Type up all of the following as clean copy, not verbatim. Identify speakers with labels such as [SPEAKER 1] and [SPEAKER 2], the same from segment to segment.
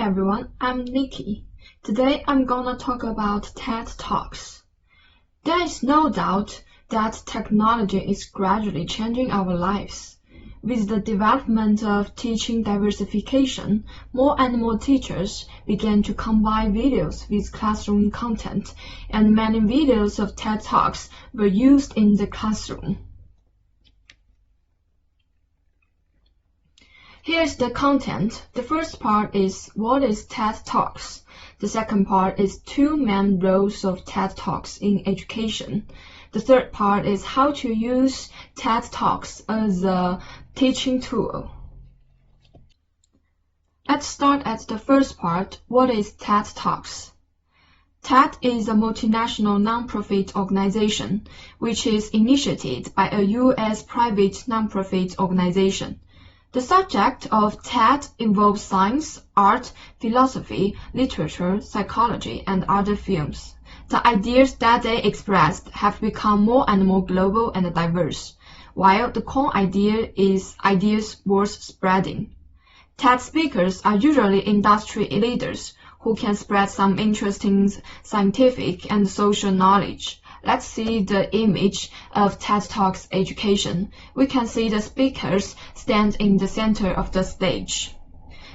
[SPEAKER 1] everyone, I'm Nikki. Today I'm gonna talk about TED Talks. There is no doubt that technology is gradually changing our lives. With the development of teaching diversification, more and more teachers began to combine videos with classroom content, and many videos of TED Talks were used in the classroom. Here's the content. The first part is what is TED Talks. The second part is two main roles of TED Talks in education. The third part is how to use TED Talks as a teaching tool. Let's start at the first part. What is TED Talks? TED is a multinational nonprofit organization which is initiated by a U.S. private nonprofit organization. The subject of TED involves science, art, philosophy, literature, psychology, and other fields. The ideas that they expressed have become more and more global and diverse, while the core idea is ideas worth spreading. TED speakers are usually industry leaders who can spread some interesting scientific and social knowledge. Let's see the image of TED Talks education. We can see the speakers stand in the center of the stage.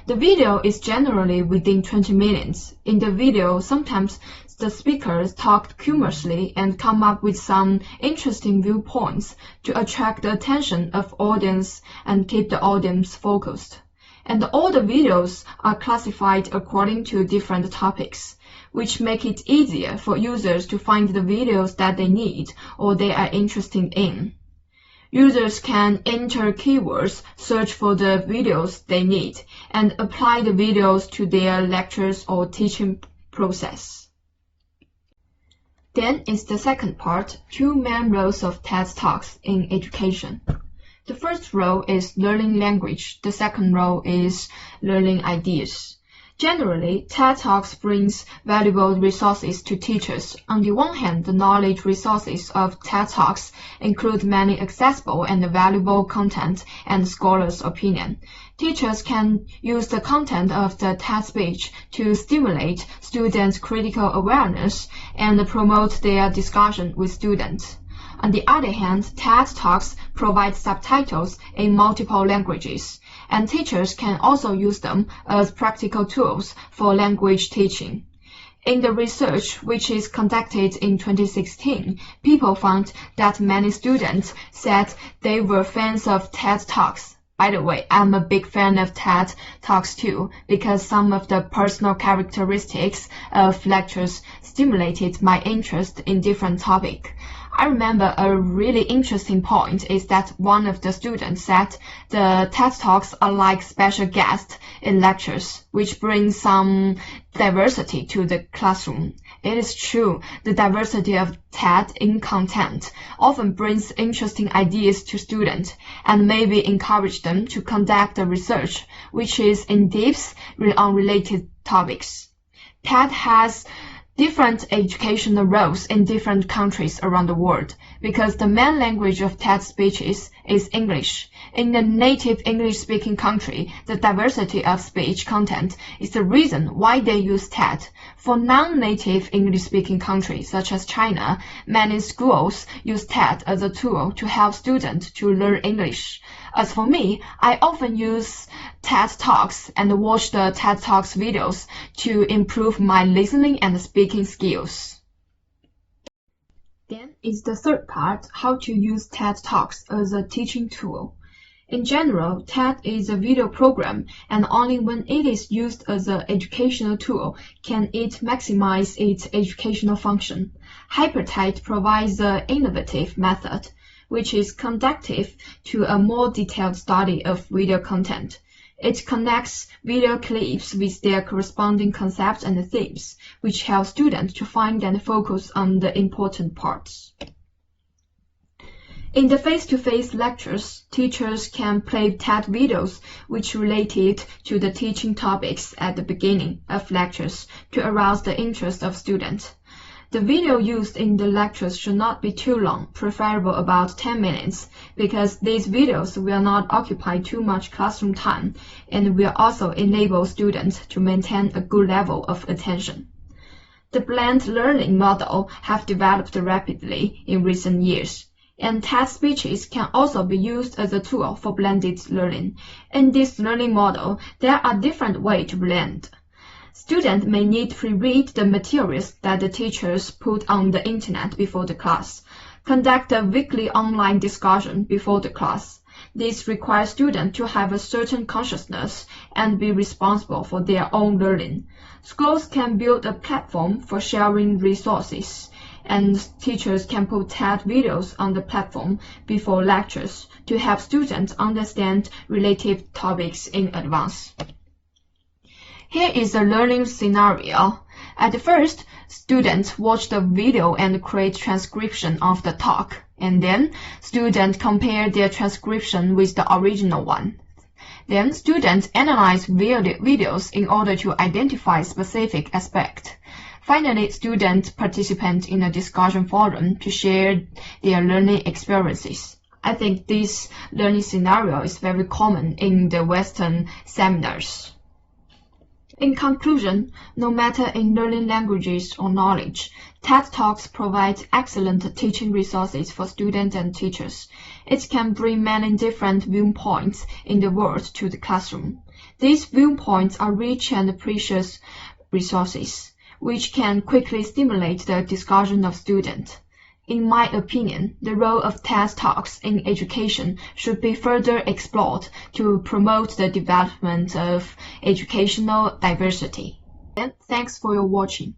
[SPEAKER 1] The video is generally within 20 minutes. In the video, sometimes the speakers talk humorously and come up with some interesting viewpoints to attract the attention of audience and keep the audience focused. And all the videos are classified according to different topics, which make it easier for users to find the videos that they need or they are interested in. Users can enter keywords, search for the videos they need, and apply the videos to their lectures or teaching process. Then is the second part, two main roles of TED Talks in education. The first role is learning language. The second role is learning ideas. Generally, TED Talks brings valuable resources to teachers. On the one hand, the knowledge resources of TED Talks include many accessible and valuable content and scholars' opinion. Teachers can use the content of the TED speech to stimulate students' critical awareness and promote their discussion with students. On the other hand, TED Talks provide subtitles in multiple languages, and teachers can also use them as practical tools for language teaching. In the research, which is conducted in 2016, people found that many students said they were fans of TED Talks. By the way, I'm a big fan of TED Talks too, because some of the personal characteristics of lectures stimulated my interest in different topics. I remember a really interesting point is that one of the students said the TED Talks are like special guests in lectures, which brings some diversity to the classroom. It is true, the diversity of TED in content often brings interesting ideas to students and maybe encourage them to conduct the research, which is in depth on related topics. TED has different educational roles in different countries around the world because the main language of TED speeches is English. In a native English-speaking country, the diversity of speech content is the reason why they use TED. For non-native English-speaking countries such as China, many schools use TED as a tool to help students to learn English. As for me, I often use TED Talks and watch the TED Talks videos to improve my listening and speaking skills. Then is the third part, how to use TED Talks as a teaching tool. In general, TED is a video program, and only when it is used as an educational tool can it maximize its educational function. HyperTED provides an innovative method, which is conducive to a more detailed study of video content. It connects video clips with their corresponding concepts and themes, which help students to find and focus on the important parts. In the face-to-face lectures, teachers can play TED videos which related to the teaching topics at the beginning of lectures to arouse the interest of students. The video used in the lectures should not be too long, preferable about 10 minutes, because these videos will not occupy too much classroom time and will also enable students to maintain a good level of attention. The blended learning model have developed rapidly in recent years, and test speeches can also be used as a tool for blended learning. In this learning model, there are different ways to blend. Students may need to read the materials that the teachers put on the internet before the class, conduct a weekly online discussion before the class. This requires students to have a certain consciousness and be responsible for their own learning. Schools can build a platform for sharing resources, and teachers can put TED videos on the platform before lectures to help students understand related topics in advance. Here is a learning scenario. At first, students watch the video and create transcription of the talk, and then students compare their transcription with the original one. Then students analyze videos in order to identify specific aspects. Finally, students participate in a discussion forum to share their learning experiences. I think this learning scenario is very common in the Western seminars. In conclusion, no matter in learning languages or knowledge, TED Talks provide excellent teaching resources for students and teachers. It can bring many different viewpoints in the world to the classroom. These viewpoints are rich and precious resources, which can quickly stimulate the discussion of students. In my opinion, the role of TED Talks in education should be further explored to promote the development of educational diversity. And thanks for your watching.